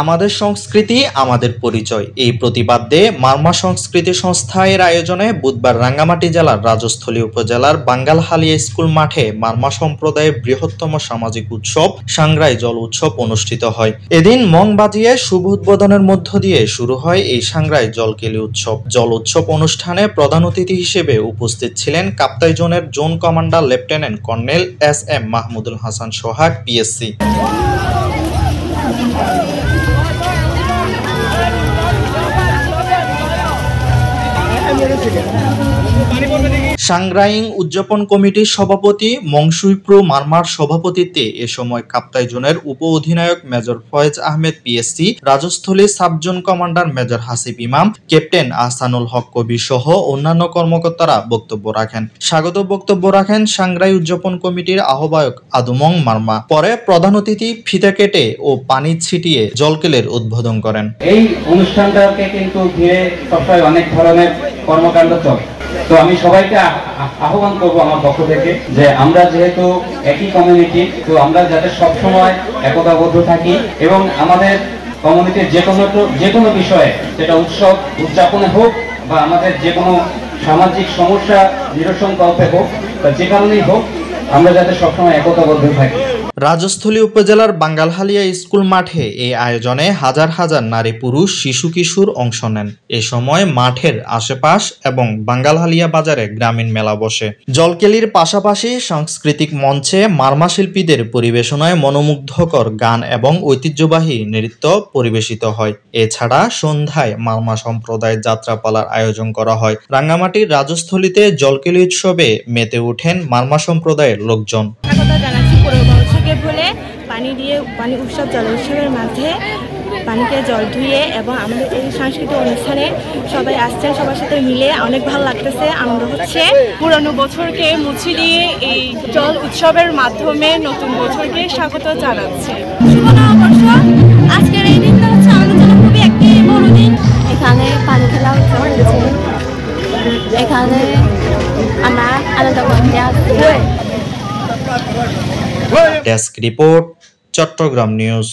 আমাদের সংস্কৃতি আমাদের পরিচয় এই প্রতিপাদ্যে মারমা সংস্কৃতি সংস্থা এর আয়োজনে বুধবার রাঙ্গামাটি জেলার রাজস্থলী উপজেলার বাঙ্গালহালিয়া স্কুল মাঠে মারমা সম্প্রদায়ের বৃহত্তম সামাজিক উৎসব সাংগ্রাই জল উৎসব অনুষ্ঠিত হয়। এদিন মং বাজিয়ে শুভ উদ্বোধনের মধ্য দিয়ে শুরু হয় এই সাংগ্রাই জলকেলি উৎসব। জল উৎসব অনুষ্ঠানে প্রধান অতিথি হিসেবে উপস্থিত ছিলেন কাপ্তাই জোনের zone commander lieutenant colonel SM Mahmudul Hasan Sohag PSC। Sangraing উদযাপন কমিটির সভাপতি মংসুইপ্রু মারমার সভাপতিত্বে এ সময় কাপ্তাই জোনের উপ অধিনায়ক major Foyez Ahmed PSC, Rajasthali sub zone commander major Hasib Imam, captain Ahsanul হক কবি সহ অন্যান্য কর্মকর্তারা বক্তব্য রাখেন। স্বাগত বক্তব্য রাখেন সাংগ্রাই উদযাপন কমিটির আহ্বায়ক আদুমং মারমা। পরে প্রধান অতিথি ফিতা কেটে ও পানি ছিটিয়ে জলকেলের উদ্বোধন করেন। এই অনুষ্ঠানটাকে কিন্তু ঘিরে সবসময় অনেক ধরনের কর্মকাণ্ড চলে। তো আমি সবাইকে আহ্বান করবো আমার পক্ষ থেকে যে আমরা যেহেতু একই কমিউনিটি, তো আমরা যাতে সবসময় একতাবদ্ধ থাকি এবং আমাদের কমিউনিটির যে কোনো বিষয়ে সেটা উৎসব উদযাপনে হোক বা আমাদের যে কোনো সামাজিক সমস্যা নিরসন কল্পে হোক বা যে কারণেই হোক, আমরা যাতে সবসময় একতাবদ্ধ থাকি। রাজস্থলী উপজেলার বাঙ্গালহালিয়া স্কুল মাঠে এই আয়োজনে হাজার হাজার নারী পুরুষ শিশু কিশোর অংশ নেন। এ সময় মাঠের আশেপাশ এবং বাঙ্গালহালিয়া বাজারে গ্রামীণ মেলা বসে। জলকেলির পাশাপাশি সাংস্কৃতিক মঞ্চে মারমা শিল্পীদের পরিবেশনায় মনোমুগ্ধকর গান এবং ঐতিহ্যবাহী নৃত্য পরিবেশিত হয়। এছাড়া সন্ধ্যায় মারমা সম্প্রদায় যাত্রাপালার আয়োজন করা হয়। রাঙ্গামাটির রাজস্থলীতে জলকেলি উৎসবে মেতে ওঠেন মারমা সম্প্রদায়ের লোকজন। বলে পানি উৎসব জল উৎসবের মাঝে পানিকে জল ধুয়ে এবং আমাদের এই সাংস্কৃতিক অনুষ্ঠানে সবাই আসছেন, সবার সাথে মিলে অনেক ভালো লাগতেছে, আনন্দ হচ্ছে। পুরানো বছরকে মুছে দিয়ে এই জল উৎসবের মাধ্যমে নতুন বছরকে স্বাগত জানাচ্ছে। শুভ নববর্ষ। আজকের এই দিনটা হচ্ছে আমাদের জন্য খুবই একটি বড় দিন। এখানে পানি খেলা উৎসব হচ্ছে, এখানে আমরা আলাদা করতে আসছি। Desk report, Chattogram news.